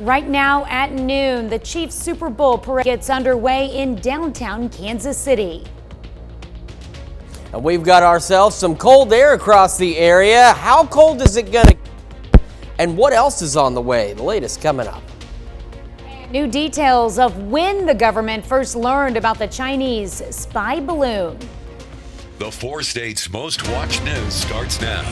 Right now at noon, the Chiefs Super Bowl parade gets underway in downtown Kansas City. And we've got ourselves some cold air across the area. How cold is it gonna get? And what else is on the way? The latest coming up. New details of when the government first learned about the Chinese spy balloon. The 4 states' most watched news starts now.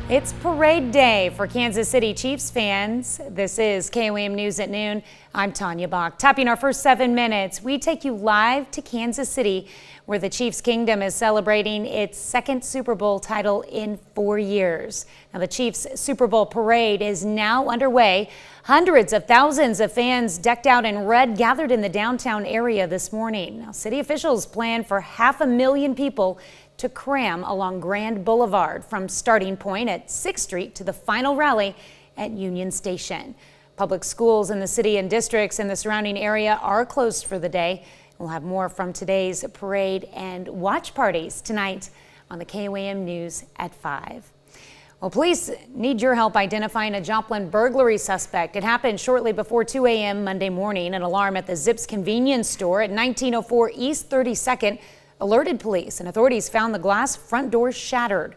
It's parade day for Kansas City Chiefs fans. This is KOAM News at Noon. I'm Tanya Bach. Topping our first 7 minutes, we take you live to Kansas City, where the Chiefs Kingdom is celebrating its second Super Bowl title in 4 years. Now, the Chiefs Super Bowl parade is now underway. Hundreds of thousands of fans decked out in red gathered in the downtown area this morning. Now, city officials plan for 500,000 people to cram along Grand Boulevard from starting point at 6th Street to the final rally at Union Station. Public schools in the city and districts in the surrounding area are closed for the day. We'll have more from today's parade and watch parties tonight on the KOAM News at 5. Well, police need your help identifying a Joplin burglary suspect. It happened shortly before 2 a.m. Monday morning. An alarm at the Zips convenience store at 1904 East 32nd alerted police, and authorities found the glass front door shattered.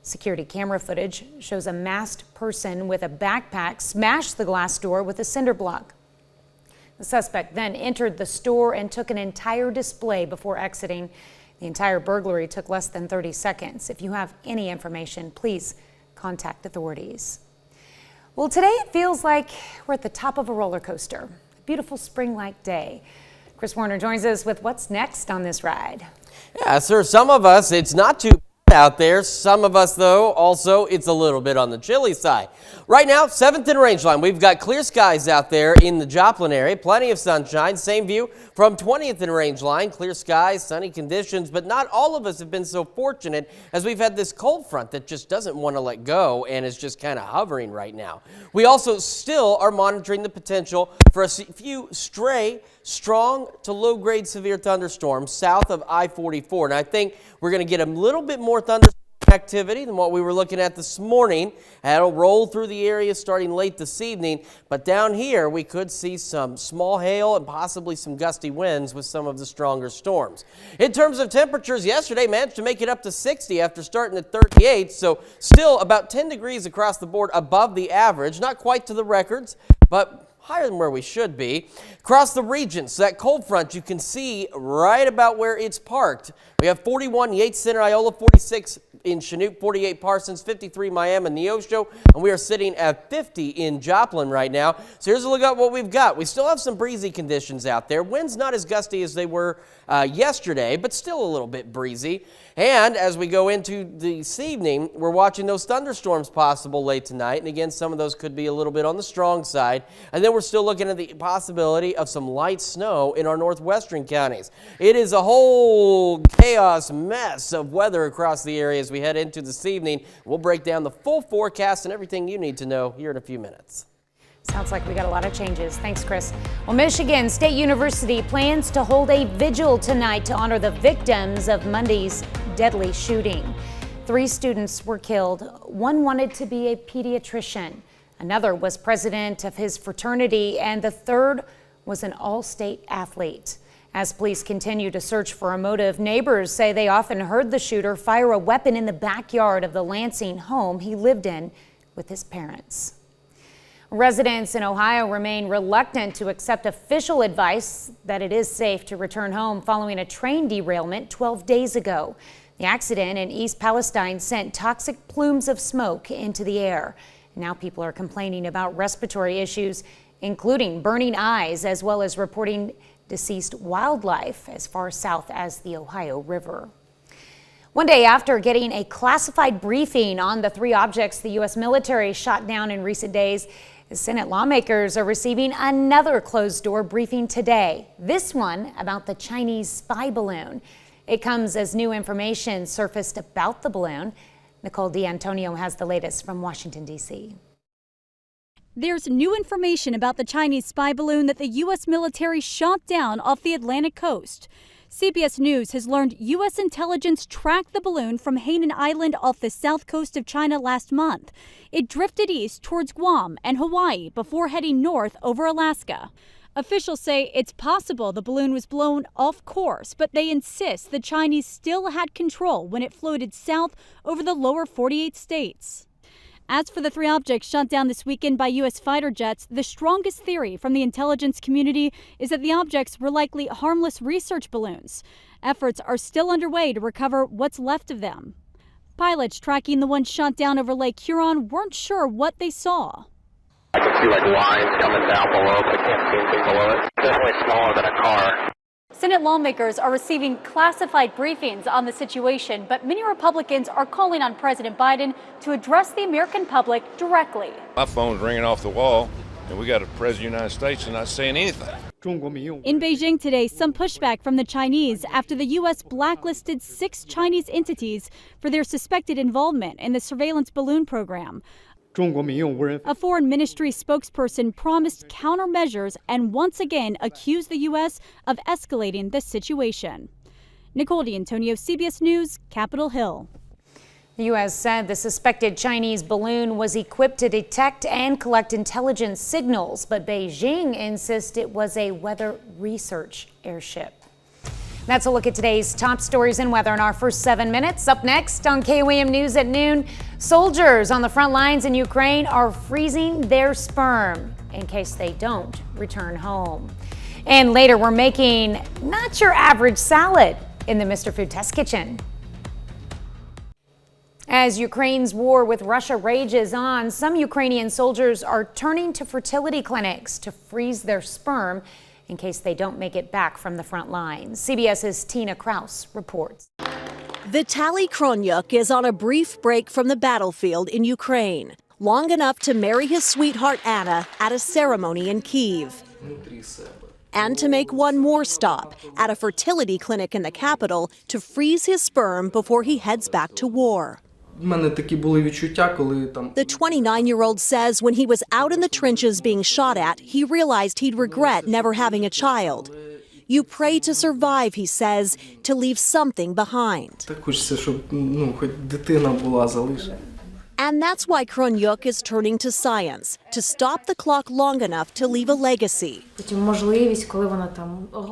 Security camera footage shows a masked person with a backpack smash the glass door with a cinder block. The suspect then entered the store and took an entire display before exiting. The entire burglary took less than 30 seconds. If you have any information, please contact authorities. Well, today it feels like we're at the top of a roller coaster. A beautiful spring-like day. Chris Warner joins us with what's next on this ride. Yeah, sir, some of us, it's not too bad out there. Some of us, though, also, it's a little bit on the chilly side. Right now, 7th and Rangeline, we've got clear skies out there in the Joplin area. Plenty of sunshine. Same view from 20th and Rangeline. Clear skies, sunny conditions, but not all of us have been so fortunate as we've had this cold front that just doesn't want to let go and is just kind of hovering right now. We also still are monitoring the potential for a few stray, strong to low-grade severe thunderstorms south of I-44. And I think we're going to get a little bit more thunderstorm activity than what we were looking at this morning. That'll roll through the area starting late this evening, but down here we could see some small hail and possibly some gusty winds with some of the stronger storms. In terms of temperatures, yesterday managed to make it up to 60 after starting at 38, so still about 10 degrees across the board above the average, not quite to the records, but higher than where we should be. Across the regions, that cold front you can see right about where it's parked. We have 41 Yates Center, Iola, 46 in Chinook, 48 Parsons, 53 Miami and Neosho, and we are sitting at 50 in Joplin right now. So here's a look at what we've got. We still have some breezy conditions out there. Winds not as gusty as they were yesterday, but still a little bit breezy. And as we go into this evening, we're watching those thunderstorms possible late tonight. And again, some of those could be a little bit on the strong side. And then we're still looking at the possibility of some light snow in our northwestern counties. It is a whole chaos mess of weather across the area as we head into this evening. We'll break down the full forecast and everything you need to know here in a few minutes. Sounds like we got a lot of changes. Thanks, Chris. Well, Michigan State University plans to hold a vigil tonight to honor the victims of Monday's deadly shooting. 3 students were killed. One wanted to be a pediatrician. Another was president of his fraternity, and the third was an all-state athlete. As police continue to search for a motive, neighbors say they often heard the shooter fire a weapon in the backyard of the Lansing home he lived in with his parents. Residents in Ohio remain reluctant to accept official advice that it is safe to return home following a train derailment 12 days ago. The accident in East Palestine sent toxic plumes of smoke into the air. Now people are complaining about respiratory issues, including burning eyes, as well as reporting deceased wildlife as far south as the Ohio River. One day after getting a classified briefing on the 3 objects the U.S. military shot down in recent days, Senate lawmakers are receiving another closed-door briefing today, this one about the Chinese spy balloon. It comes as new information surfaced about the balloon. Nicole D'Antonio has the latest from Washington, D.C. There's new information about the Chinese spy balloon that the U.S. military shot down off the Atlantic coast. CBS News has learned U.S. intelligence tracked the balloon from Hainan Island off the south coast of China last month. It drifted east towards Guam and Hawaii before heading north over Alaska. Officials say it's possible the balloon was blown off course, but they insist the Chinese still had control when it floated south over the lower 48 states. As for the three objects shot down this weekend by U.S. fighter jets, the strongest theory from the intelligence community is that the objects were likely harmless research balloons. Efforts are still underway to recover what's left of them. Pilots tracking the ones shot down over Lake Huron weren't sure what they saw. I can see like lines coming down below, but I can't see anything below it. Definitely smaller than a car. Senate lawmakers are receiving classified briefings on the situation, but many Republicans are calling on President Biden to address the American public directly. My phone's ringing off the wall, and we got a president of the United States and not saying anything. In Beijing today, some pushback from the Chinese after the U.S. blacklisted 6 Chinese entities for their suspected involvement in the surveillance balloon program. A foreign ministry spokesperson promised countermeasures and once again accused the U.S. of escalating the situation. Nicole D'Antonio, CBS News, Capitol Hill. The U.S. said the suspected Chinese balloon was equipped to detect and collect intelligence signals, but Beijing insists it was a weather research airship. That's a look at today's top stories and weather in our first 7 minutes. Up next on KOAM News at noon, soldiers on the front lines in Ukraine are freezing their sperm in case they don't return home. And later, we're making not your average salad in the Mr. Food Test Kitchen. As Ukraine's war with Russia rages on, some Ukrainian soldiers are turning to fertility clinics to freeze their sperm in case they don't make it back from the front lines. CBS's Tina Kraus reports. Vitaly Kronyuk is on a brief break from the battlefield in Ukraine, long enough to marry his sweetheart Anna at a ceremony in Kyiv, and to make one more stop at a fertility clinic in the capital to freeze his sperm before he heads back to war. The 29-year-old says when he was out in the trenches being shot at, he realized he'd regret never having a child. You pray to survive, he says, to leave something behind. And that's why Kronyuk is turning to science, to stop the clock long enough to leave a legacy.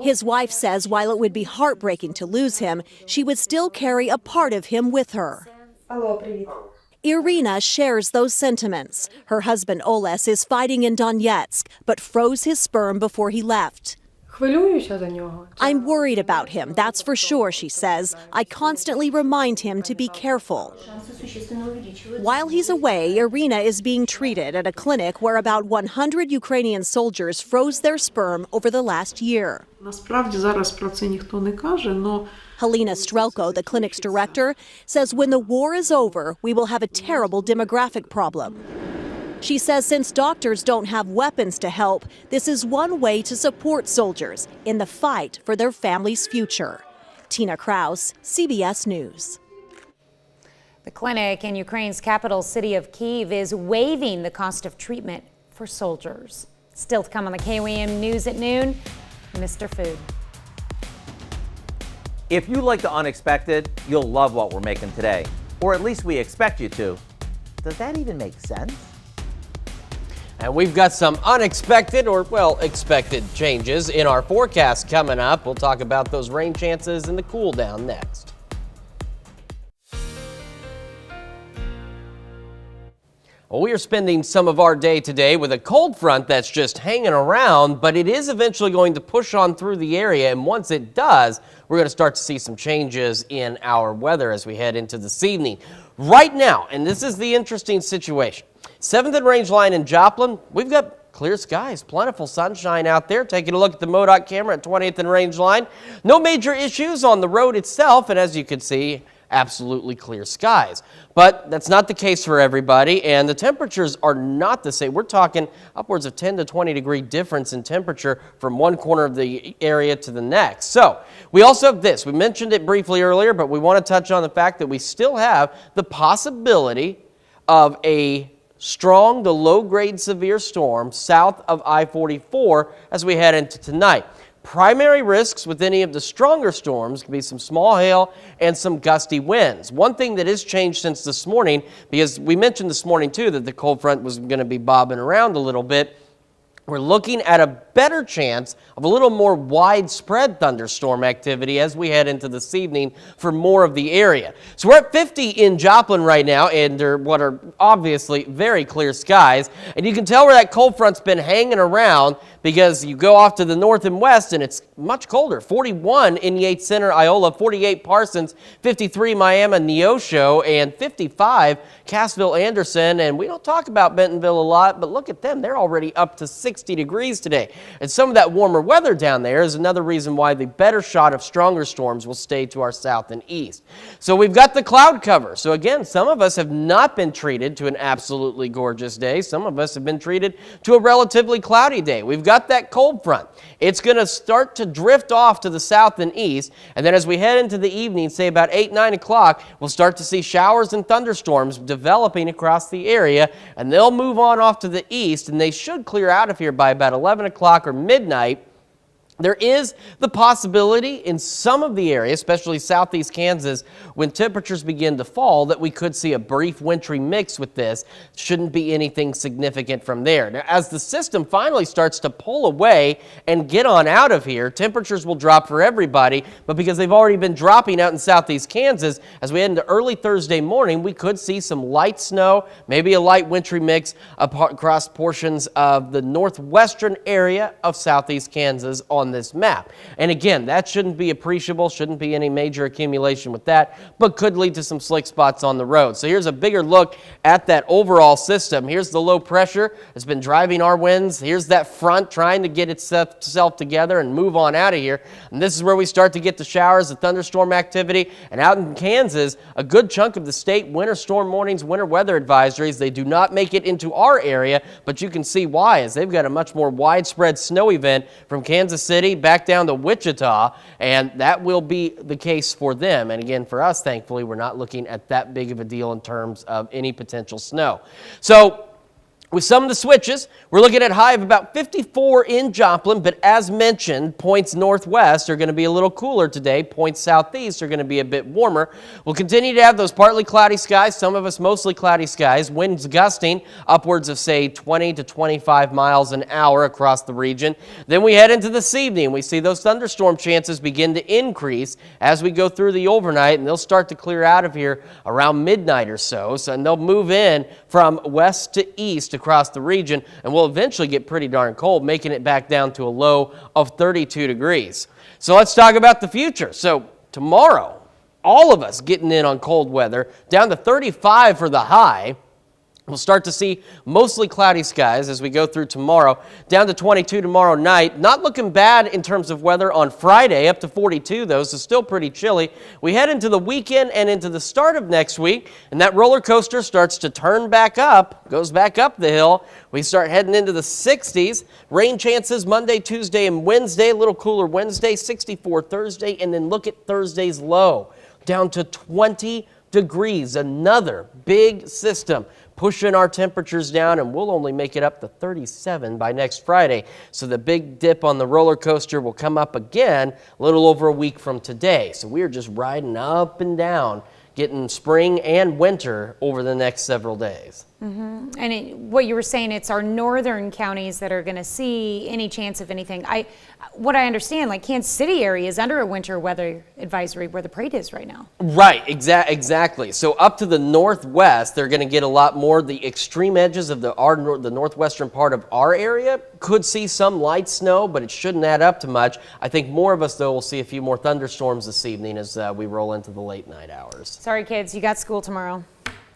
His wife says while it would be heartbreaking to lose him, she would still carry a part of him with her. Irina shares those sentiments. Her husband Oles is fighting in Donetsk, but froze his sperm before he left. I'm worried about him, that's for sure, she says. I constantly remind him to be careful. While he's away, Irina is being treated at a clinic where about 100 Ukrainian soldiers froze their sperm over the last year. Helena Strelko, the clinic's director, says when the war is over, we will have a terrible demographic problem. She says since doctors don't have weapons to help, this is one way to support soldiers in the fight for their family's future. Tina Kraus, CBS News. The clinic in Ukraine's capital city of Kyiv is waiving the cost of treatment for soldiers. Still to come on the KOAM News at noon, Mr. Food. If you like the unexpected, you'll love what we're making today. Or at least we expect you to. Does that even make sense? And we've got some unexpected or, well, expected changes in our forecast coming up. We'll talk about those rain chances and the cool down next. Well, we are spending some of our day today with a cold front that's just hanging around, but it is eventually going to push on through the area. And once it does, we're going to start to see some changes in our weather as we head into this evening. Right now, and this is the interesting situation, 7th and Range Line in Joplin, we've got clear skies, plentiful sunshine out there. Taking a look at the MoDOT camera at 20th and Range Line. No major issues on the road itself, and as you can see, absolutely clear skies. But that's not the case for everybody, and the temperatures are not the same. We're talking upwards of 10 to 20 degree difference in temperature from one corner of the area to the next. So we also have this. We mentioned it briefly earlier, but we want to touch on the fact that we still have the possibility of a strong to low-grade severe storm south of I-44 as we head into tonight. Primary risks with any of the stronger storms can be some small hail and some gusty winds. One thing that has changed since this morning, because we mentioned this morning too that the cold front was going to be bobbing around a little bit, we're looking at a better chance of a little more widespread thunderstorm activity as we head into this evening for more of the area. So we're at 50 in Joplin right now under what are obviously very clear skies. And you can tell where that cold front's been hanging around because you go off to the north and west and it's much colder. 41 in Yates Center, Iola, 48 Parsons, 53 Miami, Neosho, and 55 Cassville, Anderson. And we don't talk about Bentonville a lot, but look at them. They're already up to 60 degrees today. And some of that warmer weather down there is another reason why the better shot of stronger storms will stay to our south and east. So we've got the cloud cover. So again, some of us have not been treated to an absolutely gorgeous day. Some of us have been treated to a relatively cloudy day. We've got that cold front. It's going to start to drift off to the south and east. And then as we head into the evening, say about 8, 9 o'clock, we'll start to see showers and thunderstorms developing across the area. And they'll move on off to the east, and they should clear out of here by about 11 o'clock or midnight. There is the possibility in some of the areas, especially southeast Kansas, when temperatures begin to fall, that we could see a brief wintry mix with this. Shouldn't be anything significant from there. Now, as the system finally starts to pull away and get on out of here, temperatures will drop for everybody, but because they've already been dropping out in southeast Kansas, as we head into early Thursday morning, we could see some light snow, maybe a light wintry mix across portions of the northwestern area of southeast Kansas on this map. And again, that shouldn't be appreciable, shouldn't be any major accumulation with that, but could lead to some slick spots on the road. So here's a bigger look at that overall system. Here's the low pressure that's been driving our winds. Here's that front trying to get itself together and move on out of here. And this is where we start to get the showers, the thunderstorm activity. And out in Kansas, a good chunk of the state winter storm warnings, winter weather advisories, they do not make it into our area, but you can see why, as they've got a much more widespread snow event from Kansas City back down to Wichita, and that will be the case for them. And again, for us, thankfully, we're not looking at that big of a deal in terms of any potential snow. So with some of the switches, we're looking at high of about 54 in Joplin, but as mentioned, points northwest are going to be a little cooler today. Points southeast are going to be a bit warmer. We'll continue to have those partly cloudy skies, some of us mostly cloudy skies, winds gusting upwards of, say, 20 to 25 miles an hour across the region. Then we head into this evening. We see those thunderstorm chances begin to increase as we go through the overnight, and they'll start to clear out of here around midnight or so. And they'll move in from west to east across the region, and we'll eventually get pretty darn cold, making it back down to a low of 32 degrees. So let's talk about the future. So tomorrow, all of us getting in on cold weather, down to 35 for the high. We'll start to see mostly cloudy skies as we go through tomorrow, down to 22 tomorrow night. Not looking bad in terms of weather on Friday, up to 42 though, so still pretty chilly. We head into the weekend and into the start of next week, and that roller coaster starts to turn back up, goes back up the hill. We start heading into the 60s. Rain chances Monday, Tuesday, and Wednesday. A little cooler Wednesday, 64 Thursday, and then look at Thursday's low, down to 20 degrees. Another big system pushing our temperatures down, and we'll only make it up to 37 by next Friday. So the big dip on the roller coaster will come up again a little over a week from today. So we're just riding up and down, getting spring and winter over the next several days. Mm-hmm. And what you were saying, it's our northern counties that are going to see any chance of anything. What I understand, like Kansas City area is under a winter weather advisory where the parade is right now. Right, exactly. So up to the northwest, they're going to get a lot more. The extreme edges of the northwestern part of our area could see some light snow, but it shouldn't add up to much. I think more of us, though, will see a few more thunderstorms this evening as we roll into the late night hours. Sorry, kids, you got school tomorrow.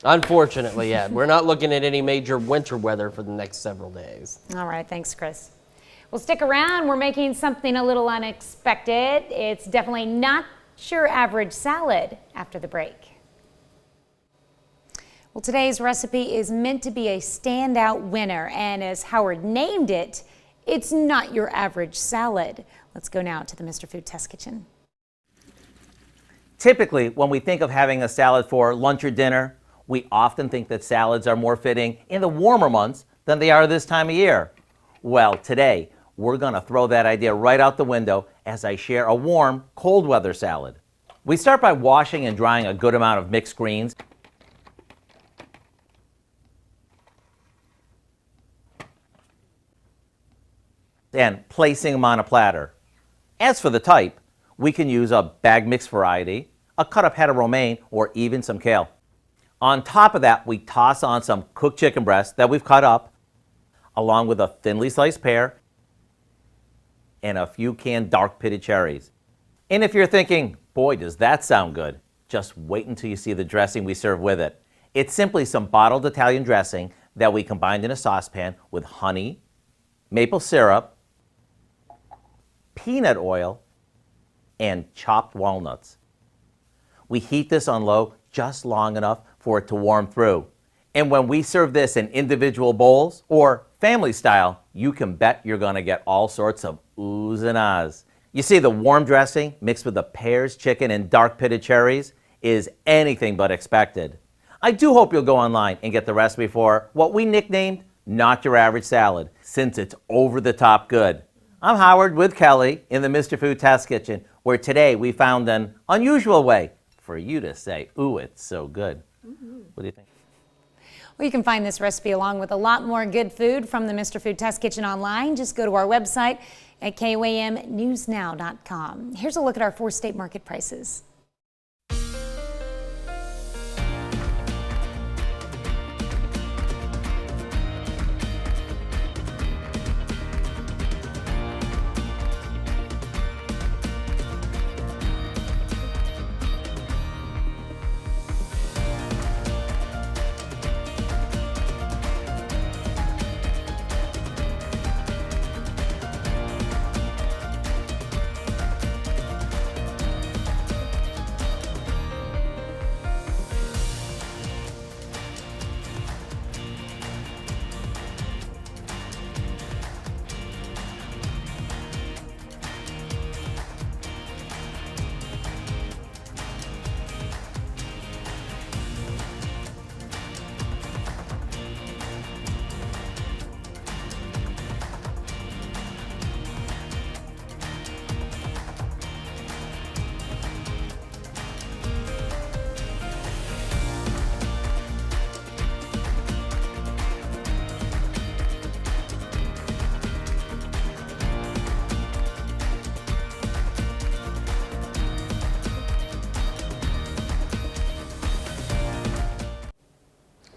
Unfortunately, yeah. We're not looking at any major winter weather for the next several days. All right, thanks, Chris. Well, stick around. We're making something a little unexpected. It's definitely not your average salad after the break. Well, today's recipe is meant to be a standout winner, and as Howard named it, it's not your average salad. Let's go now to the Mr. Food Test Kitchen. Typically, when we think of having a salad for lunch or dinner, we often think that salads are more fitting in the warmer months than they are this time of year. Well, today, we're going to throw that idea right out the window as I share a warm, cold weather salad. We start by washing and drying a good amount of mixed greens. And placing them on a platter. As for the type, we can use a bag mix variety, a cut up head of romaine, or even some kale. On top of that, we toss on some cooked chicken breast that we've cut up, along with a thinly sliced pear and a few canned dark pitted cherries. And if you're thinking, boy, does that sound good, just wait until you see the dressing we serve with it. It's simply some bottled Italian dressing that we combined in a saucepan with honey, maple syrup, peanut oil, and chopped walnuts. We heat this on low just long enough for it to warm through. And when we serve this in individual bowls or family style, you can bet you're going to get all sorts of oohs and ahs. You see, the warm dressing mixed with the pears, chicken, and dark pitted cherries is anything but expected. I do hope you'll go online and get the recipe for what we nicknamed Not Your Average Salad, since it's over the top good. I'm Howard with Kelly in the Mr. Food Test Kitchen, where today we found an unusual way for you to say, ooh, it's so good. What do you think? Well, you can find this recipe along with a lot more good food from the Mr. Food Test Kitchen online. Just go to our website at KOAMnewsnow.com. Here's a look at our 4-state market prices.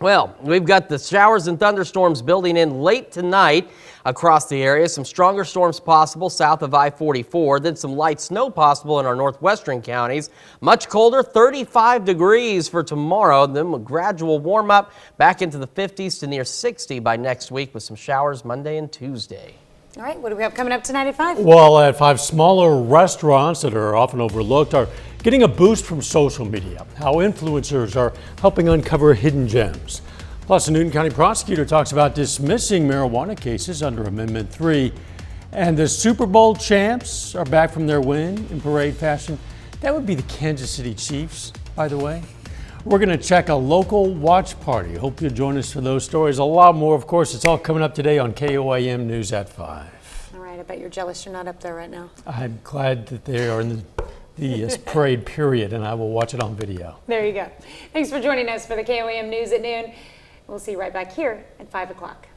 Well, we've got the showers and thunderstorms building in late tonight across the area. Some stronger storms possible south of I-44, then some light snow possible in our northwestern counties. Much colder, 35 degrees for tomorrow, then a gradual warm up back into the 50s to near 60 by next week with some showers Monday and Tuesday. All right, what do we have coming up tonight at 5? Well, at 5, smaller restaurants that are often overlooked are getting a boost from social media. How influencers are helping uncover hidden gems. Plus, a Newton County prosecutor talks about dismissing marijuana cases under Amendment 3. And the Super Bowl champs are back from their win in parade fashion. That would be the Kansas City Chiefs, by the way. We're going to check a local watch party. Hope you'll join us for those stories. A lot more, of course. It's all coming up today on KOAM News at 5. All right, I bet you're jealous you're not up there right now. I'm glad that they are in the parade period, and I will watch it on video. There you go. Thanks for joining us for the KOAM News at noon. We'll see you right back here at 5 o'clock.